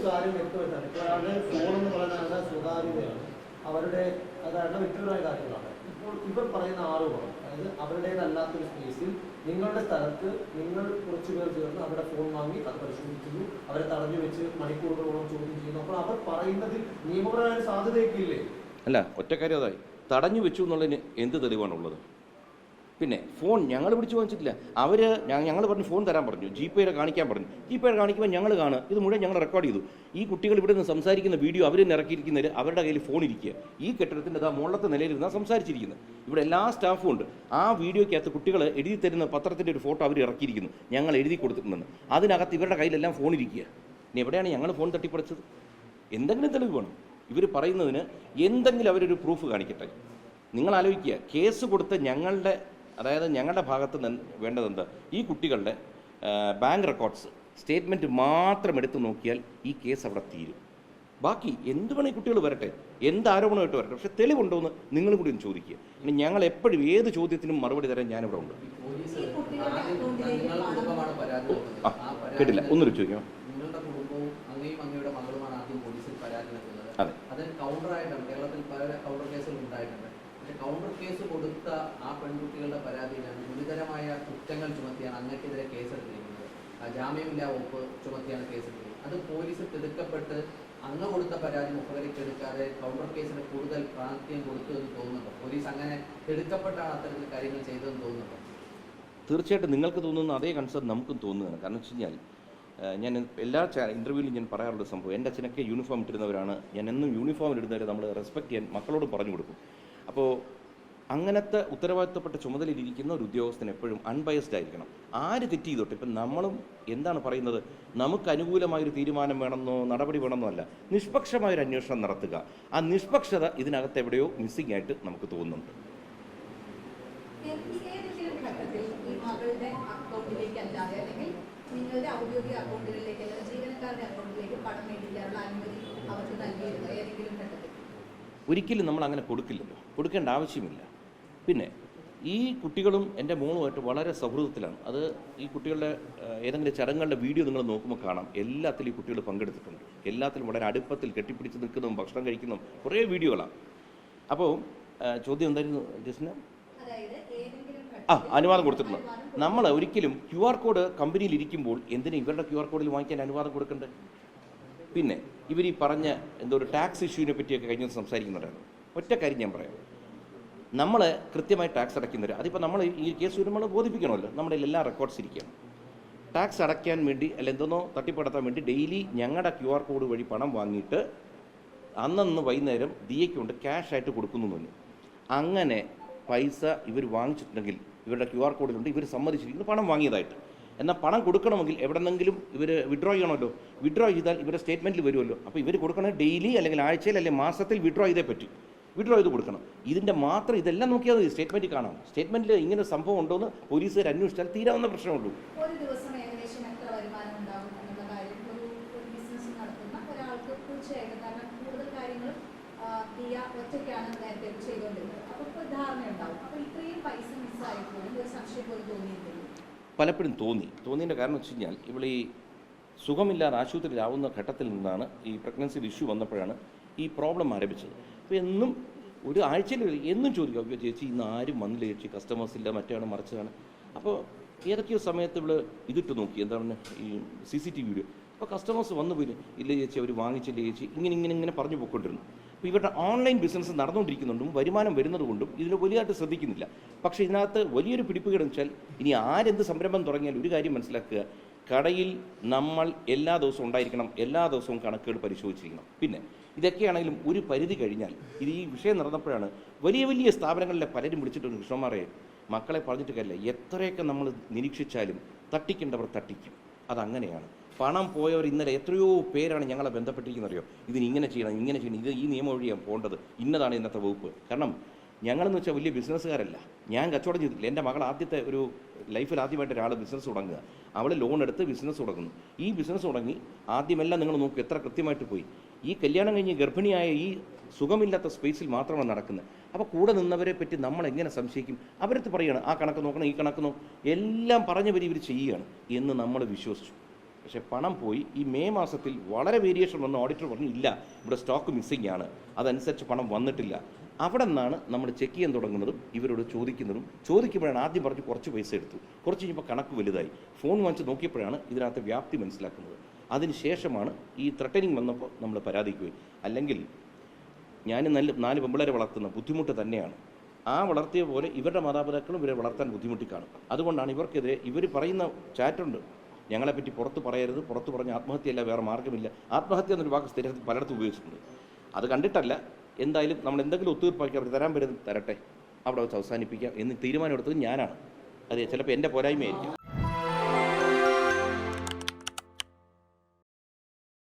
കാര്യം വ്യക്തമായിട്ടാണ് ഇപ്പോൾ ഒരാളുടെ ഫോൺ എന്ന് പറയുന്നത് സ്വകാര്യതയാണ്, അവരുടെ അതാണ് വ്യക്തിപരമായ കാര്യങ്ങളാണ്. ഇപ്പോൾ ഇവർ പറയുന്ന ആരോപണം, അതായത് അവരുടേതല്ലാത്തൊരു സ്പേസിൽ നിങ്ങളുടെ സ്ഥലത്ത് നിങ്ങൾ കുറച്ച് പേർ ചേർന്ന് അവരുടെ ഫോൺ വാങ്ങി അത് പരിശോധിക്കുന്നു, അവരെ തടഞ്ഞു വെച്ച് മണിക്കൂറുകളോളം ചോദ്യം ചെയ്യുന്നു. അപ്പോൾ അവർ പറയുന്നതിൽ നിയമപരമായ സാധ്യതയൊക്കെ ഇല്ലേ? അല്ല, ഒറ്റ കാര്യം അതായി തടഞ്ഞു വെച്ചു എന്നുള്ളതിന് എന്ത് തെളിവാണുള്ളത്? പിന്നെ ഫോൺ ഞങ്ങൾ പിടിച്ചു വാങ്ങിച്ചിട്ടില്ല. ഞങ്ങൾ പറഞ്ഞു ഫോൺ തരാൻ പറഞ്ഞു, ജിപേയുടെ കാണിക്കാൻ പറഞ്ഞു. ജിപേയുടെ കാണിക്കുമ്പോൾ ഞങ്ങൾ കാണുക, ഇത് മുഴുവൻ ഞങ്ങൾ റെക്കോർഡ് ചെയ്തു. ഈ കുട്ടികൾ ഇവിടെ നിന്ന് സംസാരിക്കുന്ന വീഡിയോ അവർ തന്നെ ഇറക്കിയിരിക്കുന്നതിൽ അവരുടെ കയ്യിൽ ഫോൺ ഇരിക്കുക. ഈ കെട്ടിടത്തിൻ്റെ മുകളിലത്തെ നിലയിലിരുന്നാണ് സംസാരിച്ചിരിക്കുന്നത്. ഇവിടെ എല്ലാ സ്റ്റാഫും ഉണ്ട്. ആ വീഡിയോയ്ക്കകത്ത് കുട്ടികൾ എഴുതി തരുന്ന പത്രത്തിൻ്റെ ഒരു ഫോട്ടോ അവർ ഇറക്കിയിരിക്കുന്നു, ഞങ്ങൾ എഴുതി കൊടുത്തിട്ടുണ്ടെന്ന്. അതിനകത്ത് ഇവരുടെ കയ്യിലെല്ലാം ഫോൺ ഇരിക്കുക. ഇനി എവിടെയാണ് ഞങ്ങൾ ഫോൺ തട്ടിപ്പറിച്ചത്? എന്തെങ്കിലും തെളിവ് വേണം. ഇവർ പറയുന്നതിന് എന്തെങ്കിലും അവരൊരു പ്രൂഫ് കാണിക്കട്ടെ. നിങ്ങൾ ആലോചിക്കുക, കേസ് കൊടുത്ത ഞങ്ങളുടെ ഭാഗത്ത് വേണ്ടതെന്താ? ഈ കുട്ടികളുടെ ബാങ്ക് റെക്കോർഡ്സ് സ്റ്റേറ്റ്മെൻറ്റ് മാത്രം എടുത്ത് നോക്കിയാൽ ഈ കേസ് അവിടെ തീരും. ബാക്കി എന്ത് വേണം ഈ കുട്ടികൾ വരട്ടെ, എന്ത് ആരോപണമായിട്ട് വരട്ടെ, പക്ഷെ തെളിവുണ്ടോയെന്ന് നിങ്ങളും കൂടി ഒന്ന് ചോദിക്കുക. ഇനി ഞങ്ങൾ എപ്പോഴും ഏത് ചോദ്യത്തിനും മറുപടി തരാൻ ഞാനിവിടെ ഉണ്ട്. കേട്ടില്ല, ഒന്നൊരു ചോദിക്കാം. അതെ, കൗണ്ടറായിട്ടാണ് കേരളത്തിൽ പല കൗണ്ടർ കേസുകൾ ഉണ്ടായിട്ടുണ്ട്. പക്ഷേ കൗണ്ടർ കേസ് കൊടുത്ത ആ പെൺകുട്ടികളുടെ പരാതിയിലാണ് ഗുരുതരമായ കുറ്റങ്ങൾ ചുമത്തിയാണ് അങ്ങക്കെതിരെ കേസെടുത്തിരിക്കുന്നത്. ജാമ്യമില്ലാ വകുപ്പ് ചുമത്തിയാണ് കേസെടുത്തിരിക്കുന്നത്. അത് പോലീസ് തിടുക്കപ്പെട്ട് അങ്ങ് കൊടുത്ത പരാതി മുഖകരിക്കെടുക്കാതെ കൗണ്ടർ കേസിന് കൂടുതൽ പ്രാധാന്യം കൊടുത്തു എന്ന് തോന്നുന്നുണ്ടോ? പോലീസ് അങ്ങനെ തിടുക്കപ്പെട്ടാണ് അത്തരത്തിൽ കാര്യങ്ങൾ ചെയ്തതെന്ന് തോന്നുന്നുണ്ടോ? തീർച്ചയായിട്ടും നിങ്ങൾക്ക് തോന്നുന്ന അതേ കൺസേൺ നമുക്കും തോന്നുകയാണ്. കാരണം വെച്ച് കഴിഞ്ഞാൽ ഞാൻ എല്ലാ ഇൻ്റർവ്യൂവിലും ഞാൻ പറയാറുള്ള സംഭവം, എൻ്റെ അച്ഛനൊക്കെ യൂണിഫോം ഇട്ടിരുന്നവരാണ്. ഞാൻ എന്നും യൂണിഫോമിൽ ഇടുന്നവരെ നമ്മൾ റെസ്പെക്ട് ചെയ്യാൻ മക്കളോട് പറഞ്ഞു കൊടുക്കും. അപ്പോൾ അങ്ങനത്തെ ഉത്തരവാദിത്തപ്പെട്ട ചുമതലയിലിരിക്കുന്ന ഒരു ഉദ്യോഗസ്ഥൻ എപ്പോഴും അൺബയസ്ഡ് ആയിരിക്കണം. ആര് തെറ്റ് ചെയ്തോട്ടെ, ഇപ്പം നമ്മളും എന്താണ് പറയുന്നത്, നമുക്ക് അനുകൂലമായൊരു തീരുമാനം വേണമെന്നോ നടപടി വേണമെന്നോ അല്ല, നിഷ്പക്ഷമായൊരു അന്വേഷണം നടത്തുക. ആ നിഷ്പക്ഷത ഇതിനകത്ത് എവിടെയോ മിസ്സിംഗ് ആയിട്ട് നമുക്ക് തോന്നുന്നുണ്ട്. നിങ്ങളുടെ ഔദ്യോഗിക അക്കൗണ്ടുകളിലേക്ക് ജീവനക്കാരുടെ അക്കൗണ്ടിലേക്ക് പണം നേടിക്കാനുള്ള അനുമതി അവർക്ക് നൽകിയിരുന്നു ഏതെങ്കിലും ഘട്ടത്തിൽ? ഒരിക്കലും നമ്മൾ അങ്ങനെ കൊടുക്കില്ലല്ലോ, കൊടുക്കേണ്ട ആവശ്യമില്ല. പിന്നെ ഈ കുട്ടികളും എൻ്റെ മോളുമായിട്ട് വളരെ സൗഹൃദത്തിലാണ്. അത് ഈ കുട്ടികളുടെ ഏതെങ്കിലും ചടങ്ങുകളുടെ വീഡിയോ നിങ്ങൾ നോക്കുമ്പോൾ കാണാം, എല്ലാത്തിലും ഈ കുട്ടികൾ പങ്കെടുത്തിട്ടുണ്ട്. എല്ലാത്തിലും വളരെ അടുപ്പത്തിൽ കെട്ടിപ്പിടിച്ച് നിൽക്കുന്നതും ഭക്ഷണം കഴിക്കുന്നതും കുറേ വീഡിയോകളാണ്. അപ്പോൾ ചോദ്യം എന്തായിരുന്നു ജസ്ന? അനുവാദം കൊടുത്തിട്ടുണ്ട്. നമ്മൾ ഒരിക്കലും QR കോഡ് കമ്പനിയിൽ ഇരിക്കുമ്പോൾ എന്തിനാ ഇവരുടെ QR കോഡിൽ വാങ്ങിക്കാൻ അനുവാദം കൊടുക്കണ്ടേ? പിന്നെ ഇവർ ഈ പറഞ്ഞ എന്തോ ഒരു ടാക്സ് ഇഷ്യൂവിനെ പറ്റിയൊക്കെ കഴിഞ്ഞ സംസാരിക്കുന്നുണ്ടായിരുന്നു. ഒറ്റ കാര്യം ഞാൻ പറയാം, നമ്മൾ കൃത്യമായി ടാക്സ് അടയ്ക്കുന്നവർ, അതിപ്പോൾ നമ്മൾ ഈ കേസ് വരുമ്പോൾ ബോധിപ്പിക്കണമല്ലോ, നമ്മുടെ എല്ലാ റെക്കോർഡ്സ് ഇരിക്കണം. ടാക്സ് അടയ്ക്കാൻ വേണ്ടി അല്ല എന്തെന്നോ തട്ടിപ്പടത്താൻ വേണ്ടി ഡെയിലി ഞങ്ങളുടെ QR കോഡ് വഴി പണം വാങ്ങിയിട്ട് അന്നന്ന് വൈകുന്നേരം ദിയയ്ക്ക് കൊണ്ട് ക്യാഷായിട്ട് കൊടുക്കുന്നു എന്ന്. അങ്ങനെ പൈസ ഇവർ വാങ്ങിച്ചിട്ടുണ്ടെങ്കിൽ ഇവരുടെ QR കോഡിലുണ്ട് ഇവർ സമ്മതിച്ചിരിക്കുന്നു പണം വാങ്ങിയതായിട്ട്. എന്നാൽ പണം കൊടുക്കണമെങ്കിൽ എവിടെന്നെങ്കിലും ഇവർ വിഡ്രോ ചെയ്യണമല്ലോ. വിഡ്രോ ചെയ്താൽ ഇവരുടെ സ്റ്റേറ്റ്മെൻറ്റിൽ വരുമല്ലോ. അപ്പോൾ ഇവർ കൊടുക്കണത് ഡെയിലി അല്ലെങ്കിൽ ആഴ്ചയിൽ അല്ലെങ്കിൽ മാസത്തിൽ വിഡ്രോ ചെയ്തേ പറ്റും. വിഡ്രോ ചെയ്ത് കൊടുക്കണം. ഇതിൻ്റെ മാത്രം ഇതെല്ലാം നോക്കിയാൽ മതി, സ്റ്റേറ്റ്മെൻറ്റ് കാണാം. സ്റ്റേറ്റ്മെൻറ്റിൽ ഇങ്ങനെ സംഭവം ഉണ്ടോയെന്ന് പോലീസുകാർ അന്വേഷിച്ചാൽ തീരാവുന്ന പ്രശ്നമുള്ളൂ. ഒരു ദിവസം ഏകദേശം എത്ര വരുമാനം ഉണ്ടാകും എന്നുള്ള കാര്യം ഒരു ബിസിനസ് നടത്തുന്ന ഒരാൾക്ക് തീർച്ചയായിട്ടും, കാരണം കൂടുതൽ കാര്യങ്ങളും ഒറ്റയ്ക്കാണ് നേരത്തെ ചെയ്തുകൊണ്ടിരുന്നത്. അപ്പോൾ ഇപ്പോൾ ധാരണ ഉണ്ടാവും. അപ്പോൾ ഇത്രയും പൈസ മിസ്സായപ്പോഴും ഒരു സംശയം പോലും തോന്നിയിട്ടില്ല? പലപ്പോഴും തോന്നിയതിൻ്റെ കാരണം വെച്ച് കഴിഞ്ഞാൽ ഇവിടെ ഈ സുഖമില്ലാതെ ആശുപത്രിയിലാവുന്ന ഘട്ടത്തിൽ നിന്നാണ് ഈ പ്രഗ്നൻസിയുടെ ഇഷ്യൂ വന്നപ്പോഴാണ് ഈ പ്രോബ്ലം ആരംഭിച്ചത്. അപ്പോൾ എന്നും ഒരു ആഴ്ചയിൽ എന്നും ചോദിക്കുക, ചേച്ചി ഇന്ന് ആരും വന്നില്ല ചേച്ചി, കസ്റ്റമേഴ്സ് ഇല്ല, മറ്റാണ് മറിച്ചാണ്. അപ്പോൾ ഏതൊക്കെയോ സമയത്ത് ഇവിടെ ഇതിട്ട് നോക്കി, എന്താണ് ഈ CCTV വീഡിയോ. അപ്പോൾ കസ്റ്റമേഴ്സ് വന്നു പോയി, ഇല്ല ചേച്ചി അവർ വാങ്ങിച്ചില്ല ചേച്ചി, ഇങ്ങനെ പറഞ്ഞു പോയിക്കൊണ്ടിരുന്നു. അപ്പോൾ ഇവരുടെ ഓൺലൈൻ ബിസിനസ് നടന്നുകൊണ്ടിരിക്കുന്നുണ്ടും വരുമാനം വരുന്നതുകൊണ്ടും ഇതിന് വലിയതായിട്ട് ശ്രദ്ധിക്കുന്നില്ല. പക്ഷേ ഇതിനകത്ത് വലിയൊരു പിടിപ്പുകേടെന്ന് വെച്ചാൽ, ഇനി ആരെന്ത് സംരംഭം തുടങ്ങിയാൽ ഒരു കാര്യം മനസ്സിലാക്കുക, കടയിൽ നമ്മൾ എല്ലാ ദിവസവും ഉണ്ടായിരിക്കണം, എല്ലാ ദിവസവും കണക്കുകൾ പരിശോധിച്ചിരിക്കണം. പിന്നെ ഇതൊക്കെയാണെങ്കിലും ഒരു പരിധി കഴിഞ്ഞാൽ, ഇത് ഈ വിഷയം നടന്നപ്പോഴാണ് വലിയ വലിയ സ്ഥാപനങ്ങളിലെ പലരും വിളിച്ചിട്ടുണ്ട്, കൃഷ്ണന്മാരെ മക്കളെ പറഞ്ഞിട്ട് കാര്യമില്ല, എത്രയൊക്കെ നമ്മൾ നിരീക്ഷിച്ചാലും തട്ടിക്കേണ്ടവർ തട്ടിക്കും. അതങ്ങനെയാണ്. പണം പോയവർ ഇന്നലെ എത്രയോ പേരാണ് ഞങ്ങളെ ബന്ധപ്പെട്ടിരിക്കുന്നത് അറിയോ, ഇതിനിങ്ങനെ ചെയ്യണം, ഇങ്ങനെ ചെയ്യണം, ഇത് ഈ നിയമം വഴിയാണ് പോകേണ്ടത്, ഇന്നതാണ് ഇന്നത്തെ വകുപ്പ്. കാരണം ഞങ്ങളെന്ന് വെച്ചാൽ വലിയ ബിസിനസ്സുകാരല്ല, ഞാൻ കച്ചവടം ചെയ്തിട്ടില്ല. എൻ്റെ മകൾ ആദ്യത്തെ ഒരു ലൈഫിൽ ആദ്യമായിട്ട് ഒരാൾ ബിസിനസ് തുടങ്ങുക, അവൾ ലോൺ എടുത്ത് ബിസിനസ് തുടങ്ങുന്നു. ഈ ബിസിനസ് തുടങ്ങി ആദ്യമെല്ലാം നിങ്ങൾ നോക്കും എത്ര കൃത്യമായിട്ട് പോയി. ഈ കല്യാണം കഴിഞ്ഞ് ഗർഭിണിയായ ഈ സുഖമില്ലാത്ത സ്പേസിൽ മാത്രമാണ് നടക്കുന്നത്. അപ്പോൾ കൂടെ നിന്നവരെ പറ്റി നമ്മൾ എങ്ങനെ സംശയിക്കും? അവരടുത്ത് പറയുകയാണ് ആ കണക്ക് നോക്കണം, ഈ കണക്ക് നോക്കണം, എല്ലാം പറഞ്ഞവർ ഇവർ ചെയ്യുകയാണ് എന്ന് നമ്മൾ വിശ്വസിച്ചു. പക്ഷേ പണം പോയി. ഈ മെയ് മാസത്തിൽ വളരെ വേരിയേഷൻ വന്ന് ഓഡിറ്റർ പറഞ്ഞു ഇല്ല, ഇവിടെ സ്റ്റോക്ക് മിസ്സിംഗ് ആണ്, അതനുസരിച്ച് പണം വന്നിട്ടില്ല. അവിടെ നിന്നാണ് നമ്മൾ ചെക്ക് ചെയ്യാൻ തുടങ്ങുന്നതും ഇവരോട് ചോദിക്കുമ്പോഴാണ് ആദ്യം പറഞ്ഞ് കുറച്ച് പൈസ എടുത്തു, കുറച്ച് കഴിഞ്ഞപ്പോൾ കണക്ക് വലുതായി. ഫോൺ വാങ്ങിച്ച് നോക്കിയപ്പോഴാണ് ഇതിനകത്ത് വ്യാപ്തി മനസ്സിലാക്കുന്നത്. അതിനുശേഷമാണ് ഈ ത്രട്ടനിങ് വന്നപ്പോൾ നമ്മൾ പരാതിക്ക്. അല്ലെങ്കിൽ ഞാൻ 4 പെമ്പിളരെ വളർത്തുന്ന ബുദ്ധിമുട്ട് തന്നെയാണ്. ആ വളർത്തിയ പോലെ ഇവരുടെ മാതാപിതാക്കളും ഇവരെ വളർത്താൻ ബുദ്ധിമുട്ടി കാണും. അതുകൊണ്ടാണ് ഇവർക്കെതിരെ ഇവർ പറയുന്ന ചാറ്റുണ്ട്, ഞങ്ങളെപ്പറ്റി പുറത്ത് പറയരുത്, പുറത്ത് പറഞ്ഞ ആത്മഹത്യയല്ല വേറെ മാർഗ്ഗമില്ല. ആത്മഹത്യ എന്നൊരു വാക്ക് സ്ഥിരത്തിൽ പലയിടത്തും ഉപയോഗിച്ചിട്ടുണ്ട്. അത് കണ്ടിട്ടല്ല. എന്തായാലും നമ്മൾ എന്തെങ്കിലും ഒത്തുതീർപ്പാക്കി അവർ തരാൻ വരുന്നത് തരട്ടെ, അവിടെ വെച്ച് അവസാനിപ്പിക്കാം എന്ന് തീരുമാനം എടുത്തത് ഞാനാണ്. അത് ചിലപ്പോൾ എൻ്റെ പോരായ്മയായിരിക്കും.